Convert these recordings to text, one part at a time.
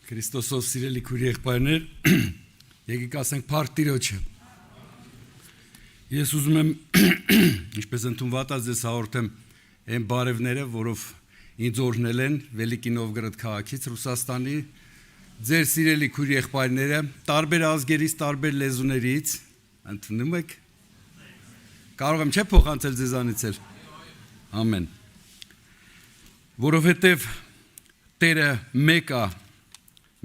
Քրիստոսով սիրելի քույր եղբայրներ, եկեք ասենք փառք Տիրոջը։ Ես ուզում եմ, ինչպես ընդունված ձեզ հաղորդեմ այն բարևները, որով ինձ օրհնել են Վելիկի Նովգորոդ քաղաքից Ռուսաստանի ձեր սիրելի քույր եղբայրները, տարբեր ազգերից, տարբեր լեզուներից, ընդունում եք։ Կարող եմ չէ փոխանցել ձեզանից էլ։ Ամեն։ Որովհետև Տերը մեկ է,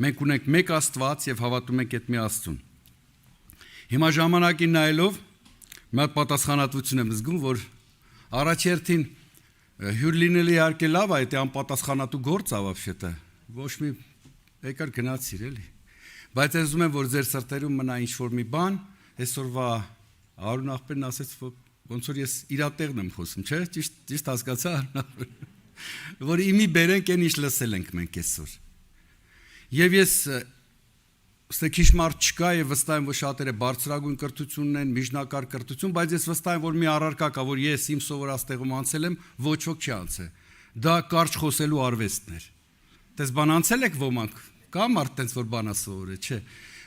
մենք ունենք մեկ Աստված եւ հավատում ենք այդ մի Աստծուն։ Հիմա ժամանակին նայելով մի հատ պատասխանատվություն եմ զգում, որ առաջերտին հյուր լինելը իհարկե լավ է, այդ անպատասխանատու գործ է вообще-то։ Ոչ մի եկար գնացիր էլի։ Բայց ես ուզում եմ, որ ձեր սրտերում մնա ինչ-որ մի բան, այսօրվա Արուն աղբերն ասեց, ոնց որ ես իր տեղն եմ խոսում, չէ՞, ճիշտ հասկացա։ Որ իմի բերենք այն ինչ լսել ենք մենք այսօր։ Եվ ես քիչ մարդ չկա եւ վստահ եմ, որ շատերը բարձրագույն կրթություն ունեն, միջնակարգ կրթություն, բայց ես վստահ եմ, որ մի առարկա կա, որ ես իմ սովորած տեղում անցել եմ, ոչ ոք չի անցել։ Դա կարճ խոսելու արվեստն էր։ Դες բան անցել եք ոմանք, կա մարդ տենց որ բանա սովորել, չէ։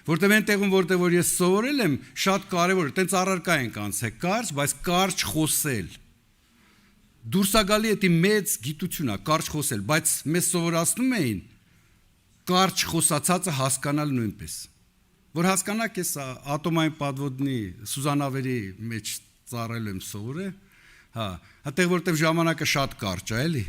Որտեւ այն տեղում, որտեղ որ ես սովորել եմ, շատ կարեւոր է, տենց առարկա ենք անցել, կարճ, բայց կարճ խոսել։ Դուրս է գալի էդի մեծ գիտություն է, կարճ խոսել, բայց մեզ սովորացնում էին կարճ խոսացածը հասկանալ նույնպես։ Որ հասկանաք ես ատոմային պատվոդնի Սուզանավերի մեջ ծառայել եմ սովորել, հա, այդտեղ որտեղ ժամանակը շատ կարճ է, էլի։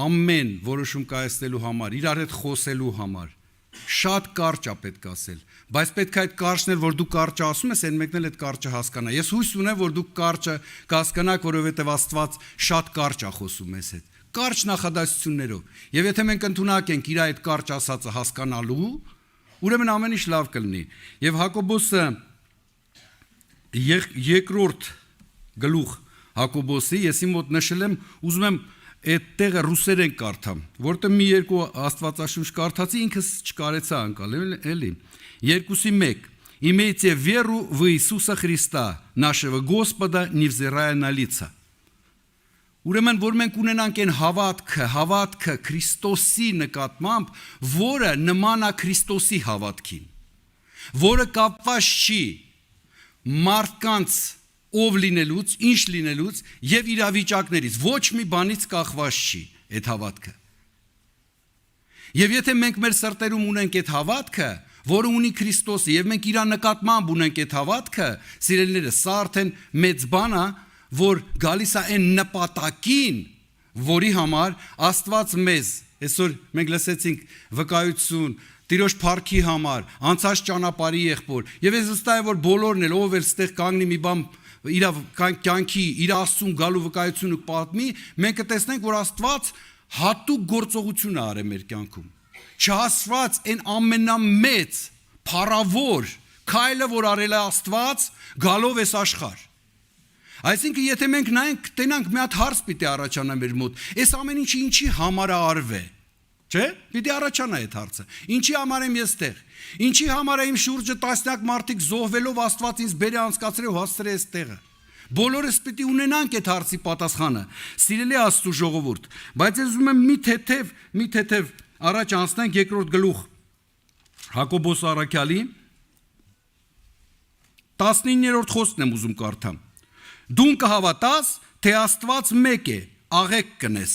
Ամեն որոշում կայացնելու համար, իրար հետ խոսելու համար շատ կարճ է պետք ասել, բայց պետք է այդ կարճն էլ, որ դու կարճ ասում ես, այն մեկն էլ այդ կարճը հասկանա։ Ես հույս ունեմ, որ դուք կարճը կհասկանաք, որովհետև Աստված շատ կարճ է խոսում մեզ հետ։ Կարճ նախադասություններով։ Եվ եթե մենք ընդունակ ենք իր այդ կարճ ասածը հասկանալու, ուրեմն ամեն ինչ լավ կլինի։ Եվ Հակոբոսը երկրորդ գլուխ Հակոբոսի ես իմ մոտ նշել եմ, уզում եմ այդ տեղը ռուսերեն կարդամ, որտեղ մի երկու Աստվածաշունչ կարդացի, ինքս չկարեցա անցնել, էլի։ 2:1 Имейте веру в Иисуса Христа, нашего Господа, невзирая на лица։ Ուրեմն որ մենք ունենանք այն հավատքը Քրիստոսի նկատմամբ, որը նման է Քրիստոսի հավատքին, որը կապված չի մարդկանց ով լինելուց, ինչ լինելուց եւ իրավիճակներից, ոչ մի բանից կախված չի այդ հավատքը։ Եվ եթե մենք մեր սրտերում ունենք այդ հավատքը, որը ունի Քրիստոսը, եւ մենք իր նկատմամբ ունենք այդ հավատքը, սիրելիները, սա արդեն մեծ բան է, որ գալիս է այն նպատակին, որի համար Աստված մեզ, այսօր մենք լսեցինք վկայություն, Տիրոջ փառքի համար, անցած ճանապարհի եղբոր, եւ ես վստահ եմ, որ բոլորն էլ ով էլ ստեղ կանգնի մի բան իր կյանքի, իր Աստծուն գալու վկայությունը պատմի, մենք կտեսնենք, որ Աստված հատուկ գործողություն է արել մեր կյանքում։ Չհասված այն ամենամեծ փառավոր քայլը, որ արել է Աստված, գալով այս աշխարհ։ Այսինքն, եթե մենք նայենք, տենանք մի հատ հարց պիտի առաջանա մեր մոտ, այս ամեն ինչը ինչի համար է արվել, չէ՞։ Պիտի առաջանա այդ հարցը։ Ինչի համար եմ ես տեղ։ Ինչի համար է իմ շուրջը տասնյակ մարդիկ զոհվելով Աստված ինձ բերի անցկացրել ու հասցրել այս տեղը։ Բոլորս պիտի ունենանք այդ հարցի պատասխանը։ Սիրելի Աստծո ժողովուրդ, բայց ես ուզում եմ մի թեթև առաջ անցնենք երկրորդ գլուխ Հակոբոս առաքյալի 19-րդ խոսքն եմ ուզում կարդամ։ Դու կհավատաս, թե Աստված մեկ է, աղեք կնես։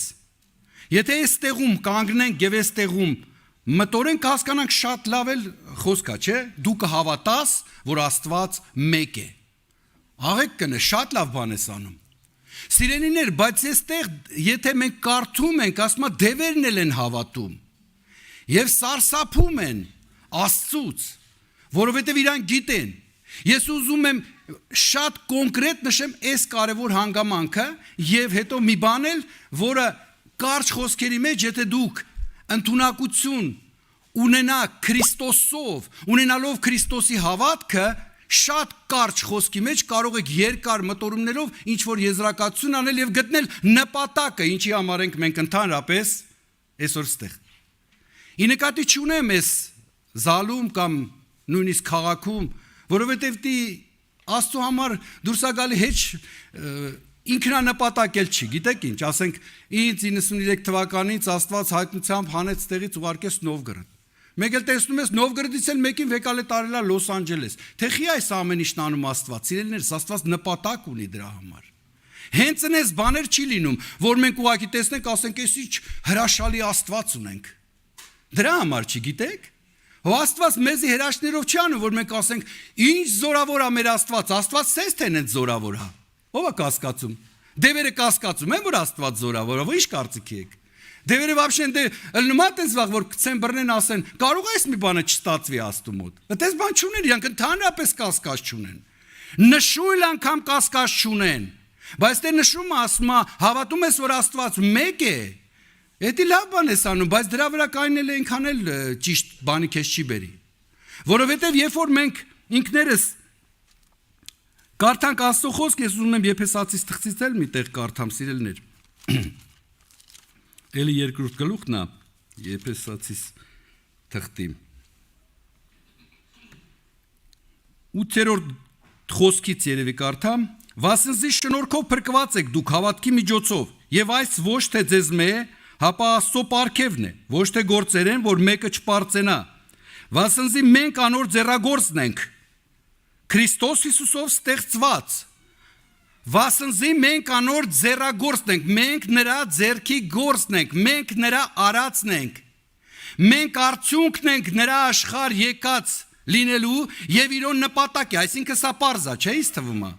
Եթե այս տեղում կանգնենք եւ այս տեղում մտորեն կհասկանանք շատ լավ էլ խոսքա, չէ՞։ Դու կհավատաս, որ Աստված մեկ է։ Աղեք կնես, շատ լավ բան ես անում։ Սիրելիներ, բայց այստեղ եթե մենք կարդում ենք, ասում է դևերն են հավատում եւ սարսափում են Աստծուց, որովհետեւ իրանք գիտեն։ Ես ուզում եմ շատ կոնկրետ նշեմ այս կարևոր հանգամանքը եւ հետո մի բան էլ, որը կարճ խոսքերի մեջ, եթե դուք ընդունակություն ունենաք Քրիստոսով, ունենալով Քրիստոսի հավատքը, շատ կարճ խոսքի մեջ կարող եք երկար մտորումներով ինչ որ եզրակացություն անել եւ գտնել նպատակը, ինչի համար ենք մենք ընդհանրապես այսօր ստեղ։ Ի նկատի չունեմ այս զալում կամ նույնիսկ քաղաքում, որովհետեւ դի Աստծո համար դուրս է գալի հեչ ինքնանպատակ էլ չի, գիտեք ինչ, ասենք ինձ 93 թվականից Աստված հայտնությամբ հանեց տեղից ուղարկեց Նովգորոդ։ Մեկ էլ տեսնում ես Նովգորոդից էլ մեկին վեկալ է տարելա Լոս Անջելես։ Թե խի այս ամեն ինչն անում Աստված, սիրելիներս, Աստված նպատակ ունի դրա համար։ Հենց այնպես բաներ չի լինում, որ մենք ուղղակի տեսնենք, ասենք, էս ինչ հրաշալի Աստված ունենք։ Դրա համար չի, գիտեք։ Հո Աստված մեզի հրաշքներով չի անում, որ մենք ասենք, ինչ զորավոր է մեր Աստված, Աստված սես թե նենց զորավոր է։ Ո՞վ է կասկածում։ Դևերը կասկածում են, որ Աստված զորավոր է, ի՞նչ կարծիքի եք։ Դևերը вообще դե լնումատ են զվաղ, որ գցեն բռնեն ասեն, կարող է այս մի բանը չստացվի Աստծու մոտ։ Այդպես բան չունեն, իրանք ընդհանրապես կասկած չունեն։ Նշույլ անգամ կասկած չունեն։ Բայց դե նշումը ասում է, հավատում ես, որ Աստված մեկ է։ Դա լավ բան է անում, բայց դրա վրա կայնել է այնքան էլ ճիշտ բանի քեզ չի բերի։ Որովհետև երբ որ մենք ինքներս կարդանք Աստծո խոսքը, ես ուզում եմ Եփեսացիս թղթից էլ մի տեղ կարդամ, սիրելիներ։ Էլի երկրորդ գլուխն է Եփեսացիս թղթի 8-րդ խոսքից երևի կարդամ. «Վասնզի շնորհքով փրկված եք դուք հավատքի միջոցով, եւ այս ոչ թե ձեզ մե, հապա Աստծո պարգևն է, ոչ թե գործերեն, որ մեկը չպարծենա։ Վասնզի մենք անոր ձեռագործն ենք, Քրիստոս Հիսուսով ստեղծված։ Վասնզի մենք անոր ձեռագործն ենք, մենք նրա ձեռքի գործն ենք, մենք նրա արածն ենք։ Մենք արդյունքն ենք նրա աշխարհ եկած լինելու եւ իրոն նպատակի, այսինքն սա պարզ է, չէ՞ ինձ թվում է։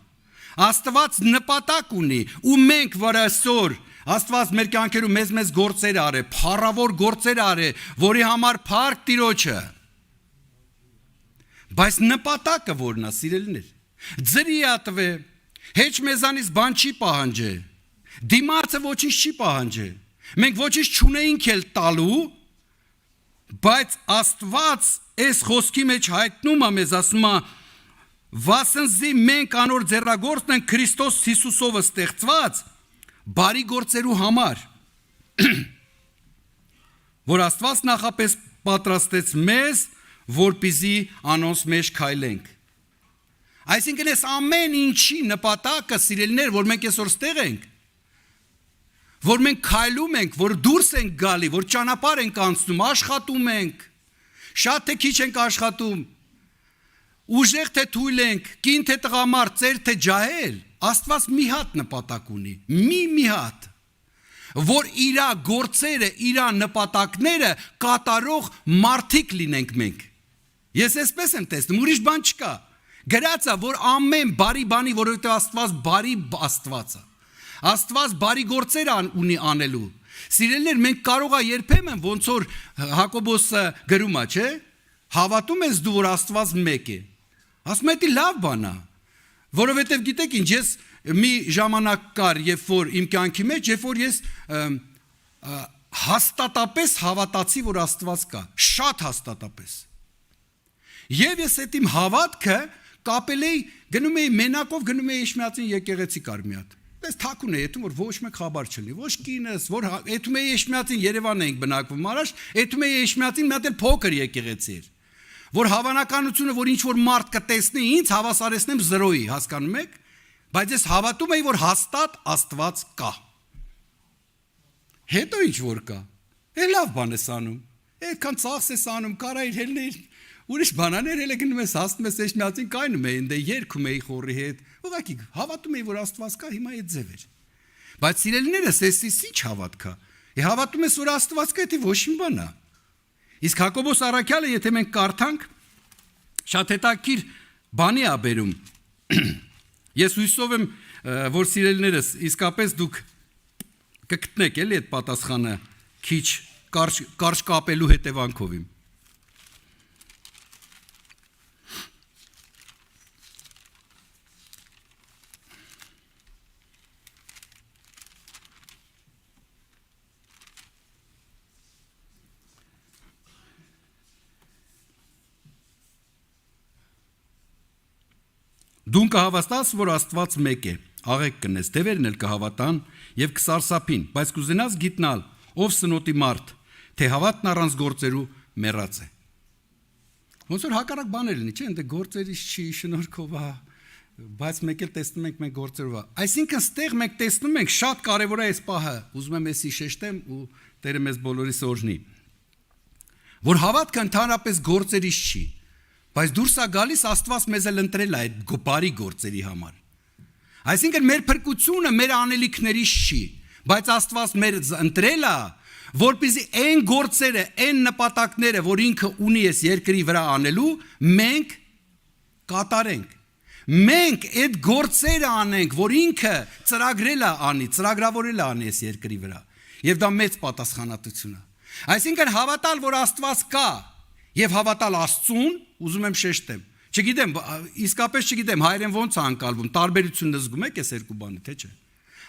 Աստված նպատակ ունի ու մենք որ այսօր Աստված մեր կյանքերում մեծ գործեր արե, փառավոր գործեր արե, որի համար փառք Տիրոջը։ Բայց նպատակը որն է, սիրելիներ։ Ձրի ատվե, հեչ մեզանից բան չի պահանջե։ Դիմացը ոչինչ չի պահանջե։ Մենք ոչինչ չունեինք էլ տալու, բայց Աստված այս խոսքի մեջ հայտնում է մեզ, ասում է, վասնզի մենք անոր ձեռագործն ենք Քրիստոս Հիսուսով ստեղծված բարի գործերու համար, որ Աստված նախապես պատրաստեց մեզ, որպեսզի անոնց մեջ քայլենք։ Այսինքն այս ամեն ինչի նպատակը, սիրելիներ, որ մենք այսօր ստեղ ենք, որ մենք քայլում ենք, որ դուրս ենք գալի, որ ճանապարհ ենք անցնում, աշխատում ենք, շատ թե քիչ ենք աշխատում, ուժեղ թե թույլ ենք, կին թե տղամարդ, ծեր թե ջահել, Աստված մի հատ նպատակ ունի, մի հատ, որ իրա գործերը, իրա նպատակները կատարող մարդիկ լինենք մենք։ Ես այսպես եմ տեսնում, ուրիշ բան չկա։ Գրած է, որ ամեն բարի բանի, որովհետև Աստված բարի Աստված է։ Աստված բարի գործեր ունի անելու։ Սիրելիներ, մենք կարող է երբեմն ոնց որ Հակոբոսը գրում է, չէ՞։ Հավատում ես դու, որ Աստված մեկ է։ Ասում եմ, դա լավ բան է, որովհետև գիտեք ինչ, ես մի ժամանակ կար, երբ որ իմ կյանքի մեջ, երբ որ ես հաստատապես հավատացի, որ Աստված կա, շատ հաստատապես։ Եվ ես այդ իմ հավատքը կապել էի, գնում էի մենակով, գնում էի Էշմիածին եկեղեցի կար մի հատ։ Պես թաքուն է եթում, որ ոչ մեկ խաբար չլինի, ոչ կինս, որ եթում էի Էշմիածին Երևան էինք բնակվում առաջ, եթում էի Էշմիածին մի հատ էլ փոքր եկեղեցի էր, որ հավանականությունը, որ ինչ որ մարդ կտեսնի ինձ, հավասարեցնեմ 0-ի, հասկանում եք, բայց ես հավատում էի, որ հաստատ Աստված կա։ Հետո ինչ որ կա, լավ բան ես անում, այդքան ծախս ես անում, կարա իր հելներ, ուրիշ բանաներ հելը գնում ես, հասնում ես Էշմիածին կայնում էին, դե երգում էի խորի հետ, ուղղակի հավատում էի, որ Աստված կա, հիմա այդ ձև էր։ Բայց սիրելիներս, էսից ինչ հավատ կա։ Հավատում ես, որ Աստված կա, դա ոչ մի բան է։ Իսկ Հակոբոս առաքյալը, եթե մենք կարդանք, շատ հետաքրքիր բանի է բերում։ Ես հույսով եմ, որ սիրելիներս, իսկապես դուք կգտնեք էլի այդ պատասխանը քիչ կարճ կապելու հետևանքով իմ։ Դուն կհավաստաս, որ Աստված մեկ է, աղեք կնես, դևերն էլ կհավատան և կսարսափին, բայց կուզենաս գիտնալ, ով սնոտի մարդ, թե հավատն առանց գործերու մեռած է։ Ոնց որ հակառակ բաներ լինի, չէ՞, ընդ գործերից չի, շնորհքով է, բայց մեկ էլ տեսնում ենք մենք գործերով է։ Այսինքն ստեղ մենք տեսնում ենք շատ կարևոր է այս պահը, ուզում եմ էսի շեշտեմ ու Տերը մեզ բոլորիս օրհնի, որ հավատքը ընդհանրապես գործերից չի, բայց դուրս է գալիս Աստված մեզ էլ ընտրել է այդ բարի գործերի համար։ Այսինքն մեր փրկությունը մեր անելիքներից չի, բայց Աստված մեր ընտրել է, որպեսզի այն գործերը, այն նպատակները, որ ինքը ունի այս երկրի վրա անելու, մենք կատարենք։ Մենք այդ գործերը անենք, որ ինքը ծրագրել է անի, ծրագրավորել է անի այս երկրի վրա։ Եվ դա մեծ պատասխանատվություն է։ Այսինքն հավատալ, որ Աստված կա, եւ հավատալ Աստծուն, ուզում եմ շեշտեմ։ Չգիտեմ, իսկապես չգիտեմ, հայերեն ոնց է անցալվում, տարբերությունը զգում եք այս երկու բանը, թե չէ։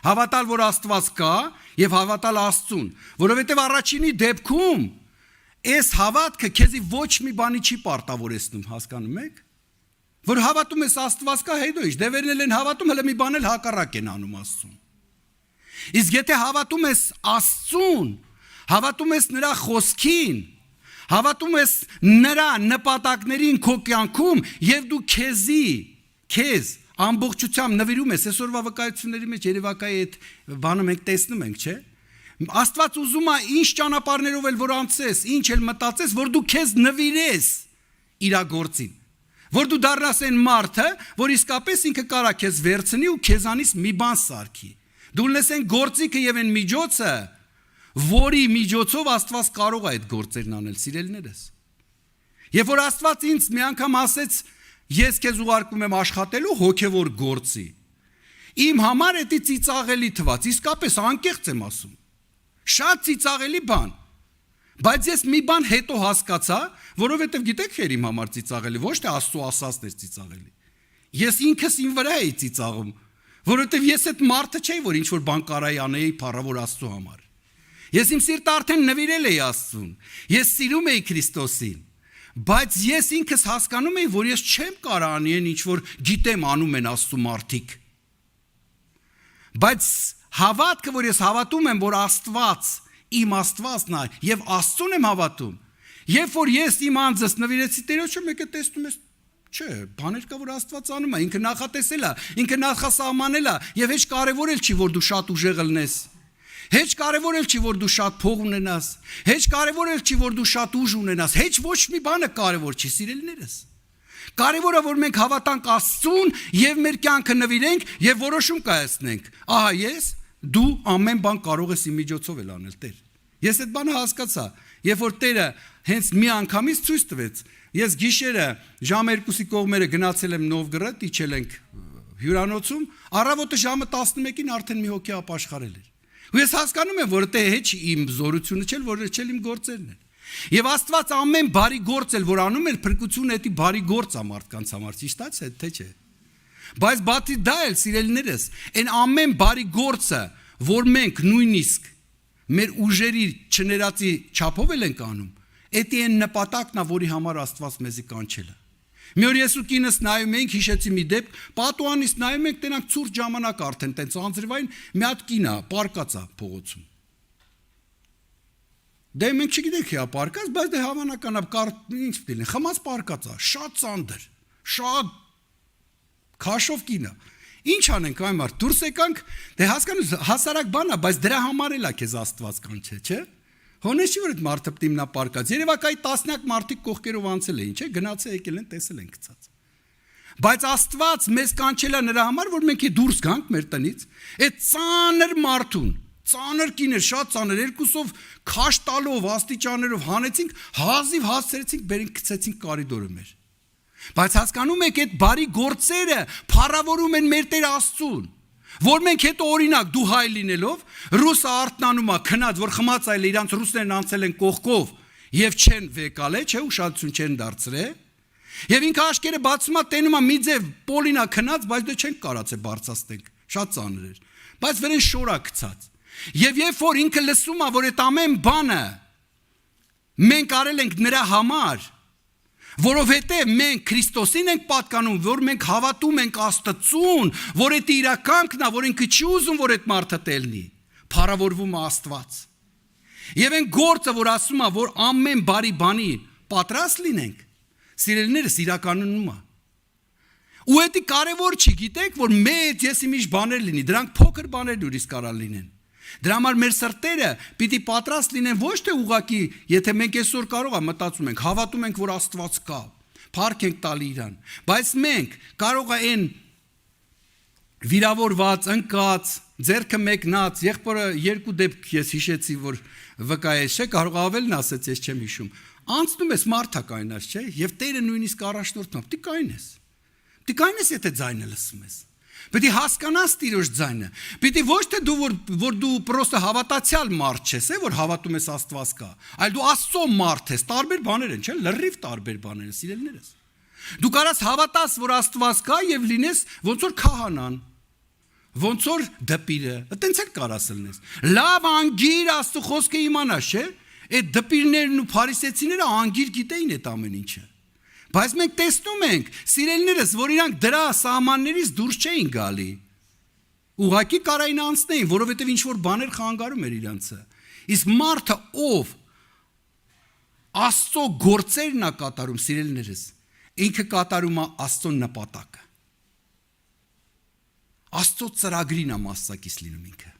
Հավատալ, որ Աստված կա եւ հավատալ Աստծուն, որովհետեւ առաջինի դեպքում այս հավատքը քեզի ոչ մի բանի չի պարտավորեցնում, հասկանում եք։ Որ հավատում ես Աստված կա, հետո ինչ, դևերն են հավատում, հələ մի բան էլ հակառակ են անում Աստծուն։ Իսկ եթե հավատում ես Աստծուն, հավատում ես նրա խոսքին, հավատում ես նրա նպատակներին քո կյանքում եւ դու քեզ ամբողջությամբ նվիրում ես այսօրվա վկայությունների մեջ երևակայի այդ բանը մենք տեսնում ենք, չէ՞։ Աստված ուզում է ինչ ճանապարհներով էլ որ անցես, ինչ էլ մտածես, որ դու քեզ նվիրես իր գործին, որ դու դառնաս այն մարդը, որ իսկապես ինքը կարա քեզ վերցնի ու քեզանից մի բան սարքի։ Դու լես այն գործիքը եւ այն միջոցը, որի միջոցով Աստված կարող է այդ գործերն անել, սիրելիներս։ Եվ որ Աստված ինձ մի անգամ ասեց, ես քեզ ուղարկում եմ աշխատելու հոգևոր գործի։ Իմ համար դա ծիծաղելի թվաց, իսկապես անկեղծ եմ ասում։ Շատ ծիծաղելի բան։ Բայց ես մի բան հետո հասկացա, որովհետև գիտեք եր իմ համար ծիծաղելի, ոչ թե Աստծո ասածն էր ծիծաղելի։ Ես ինքս իմ վրա էի ծիծաղում, որովհետև ես այդ մարդը չէի, որ ինչ որ բան կարայի անեի փառավոր Աստծո համար։ Ես իմ սիրտը արդեն նվիրել էի Աստծուն։ Ես սիրում էի Քրիստոսին։ Բայց ես ինքս հասկանում էի, որ ես չեմ կարող անել ինչ որ գիտեմ անում են Աստծո մարդիկ։ Բայց հավատքը, որ ես հավատում եմ, որ Աստված իմ Աստվածն է եւ Աստծուն եմ հավատում, երբ որ ես իմ անձս նվիրեցի Տերոջը, մեկը տեսնում ես, չէ, բաներ կա, որ Աստված անում է, ինքը նախատեսել է, ինքը նախասահմանել է եւ հեչ կարեւոր էլ չի, որ դու շատ ուժեղ լնես։ Հեչ կարևոր էլ չի, որ դու շատ փող ունենաս, հեչ կարևոր էլ չի, որ դու շատ ուժ ունենաս, հեչ ոչ մի բանը կարևոր չի, սիրելիներս։ Կարևորը, որ մենք հավատանք Աստծուն եւ մեր կյանքը նվիրենք եւ որոշում կայացնենք։ Ահա ես, դու ամեն բան կարող ես իմ միջոցով էլ անել, Տեր։ Ես այդ բանը հասկացա, երբ որ Տերը հենց մի անգամից ցույց տվեց, ես գիշերը ժամը 2-ի կողմերը գնացել եմ Նովգորոդ, իջել ենք հյուրանոցում, առավոտը ժամը 11-ին արդեն մի հոգի ապաշխարել էր։ Ու ես հասկանում եմ, որ դա հեչ իմ զորությունը չէ, որ չէ իմ գործերն են։ Եվ Աստված ամեն բարի գործ էլ որ անում էր, փրկությունը դա բարի գործ է մարդկանց համար, ճիշտ է, թե չէ։ Բայց բացի դա էլ սիրելիներս, այն ամեն բարի գործը, որ մենք նույնիսկ մեր ուժերի չներածի չափով էլ ենք անում, դա այն նպատակն է, որի համար Աստված մեզի կանչել է։ Մի օր ես ու կինս նայում ենք, հիշեցի մի դեպք, պատուհանից նայում ենք, տենանք ցուրտ ժամանակ արդեն, տենց անձրվային մի հատ կին է, պարկած է փողոցում։ Դե մենք չգիտենք հա պարկած, բայց դե հավանական է, ինչ պիտի լինի, խմած պարկած է, շատ ծանր, շատ քաշով կին է։ Ինչ անենք այ մարդ, դուրս եկանք, դե հասկանում հասարակ բան է, բայց դրա համար էլ է քեզ Աստված կանչել, չէ՞։ Հոնեշի որ այդ մարդը պիտի մնա պարկած։ Երևակայի տասնյակ մարդիկ կողքերով անցել էին, չէ՞, գնացել եկել են, տեսել են գցած։ Բայց Աստված մեզ կանչել է նրա համար, որ մենք դուրս գանք մեր տնից, այդ ծանր մարդուն, ծանր կիներ, շատ ծանր, երկուսով քաշ տալով, աստիճաներով հանեցինք, հազիվ հասցրեցինք, բերենք գցեցինք կարիդորը մեր։ Բայց հասկանում եք, այդ բարի գործերը փառավորում են մեր Տեր Աստծուն։ Որ մենք հետո օրինակ դու հայ լինելով ռուսը արտնանում է քնած որ խմած այլ իրանց ռուսներն անցել են կողքով եւ չեն վեկալե չէ ուշադրություն չեն դարձրել եւ ինքը աշկերը բացում է տենում է մի ձև պոլինա քնած բայց դե չենք կարացե բարձրացնենք շատ ծանր էր բայց վրան շորա գցած եւ երբ որ ինքը լսում է որ այդ ամեն բանը մենք արել ենք նրա համար որովհետև մենք Քրիստոսին ենք պատկանում, որ մենք հավատում ենք Աստծուն, որ այդ իրականքն է, որ ինքը չի ուզում, որ այդ մարդը տելնի, փառավորվում է Աստված։ Եվ այն գործը, որ ասում է, որ ամեն բարի բանի պատրաստ լինենք, սիրելիներս իրականում է։ Ու դա կարևոր չի, գիտեք, որ մեծ եսիմիշ բաներ լինի, դրանք փոքր բաներ դուրս կարան լինեն։ Դրա համար մեր սրտերը պիտի պատրաստ լինեն ոչ թե ուղակի, եթե մենք այսօր կարող ենք մտածում ենք, հավատում ենք, որ Աստված կա, փառք ենք տալի իրան, բայց մենք կարող է այն վիրավորված, ընկած, ձեռքը մեկնած, եղբորը երկու դեպք ես հիշեցի, որ վկայեց, չէ, կարող ավելն ասեց, ես չեմ հիշում, անցնում ես մարդա կայնած, չէ, եւ Տերը նույնիսկ առաջնորդում, պիտի կայնես, եթե ձայնը լսում ես, պիտի հասկանաս Տիրոջ ձայնը, պիտի ոչ թե դու որ դու պրոստը հավատացյալ մարդ չես, որ հավատում ես Աստված կա, այլ դու Աստծո մարդ ես, տարբեր բաներ են, չէ, լրիվ տարբեր բաներ են, սիրելիներս։ Դու կարաս հավատաս, որ Աստված կա եւ լինես ոնց որ քահանան, ոնց որ դպիրը, այտենց էլ կարաս լինես։ Լավ անգիր Աստծո խոսքը իմանաս, չէ՞։ Այդ դպիրներն ու փարիսեցիները անգիր գիտեին այդ ամեն ինչը։ Բայց մենք տեսնում ենք, սիրելիներս, որ իրանք դրա սահմաններից դուրս չէին գալի։ Ուղղակի կարային անցնեին, որովհետև ինչ որ բաներ խանգարում էր իրանցը։ Իսկ մարդը ով Աստծո գործերն է կատարում, սիրելիներս, ինքը կատարում է Աստծո նպատակը։ Աստծո ծրագրին է մասնակից լինում ինքը։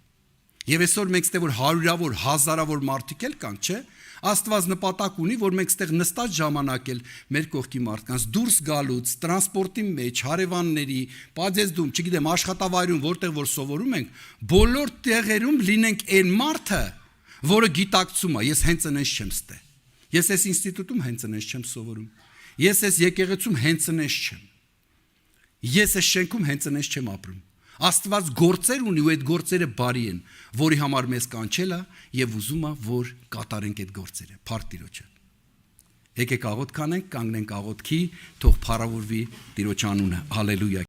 Եվ այսօր մենք ստե որ հարյուրավոր, հազարավոր մարդիկ էլ կան, չէ՞։ Աստված նպատակ ունի, որ մենք ստեղ նստած ժամանակ էլ մեր կողքի մարդկանց դուրս գալուց, տրանսպորտի մեջ, հարևանների, պատեզդում, չգիտեմ, աշխատավայրում, որտեղ որ սովորում ենք, բոլոր տեղերում լինենք այն մարդը, որը գիտակցում է, ես հենց այնպես չեմ ստե։ Ես այս ինստիտուտում հենց այնպես չեմ սովորում։ Ես այս եկեղեցում հենց այնպես չեմ։ Ես այս շենքում հենց այնպես չեմ ապրում։ Աստված գործեր ունի ու այդ գործերը բարի են, որի համար մեզ կանչել է եւ ուզում է, որ կատարենք այդ գործերը։ Փառք Տիրոջը։ Եկեք աղոթք անենք, կանգնենք աղոթքի, թող փառավորվի Տիրոջ անունը։ Հալելույա։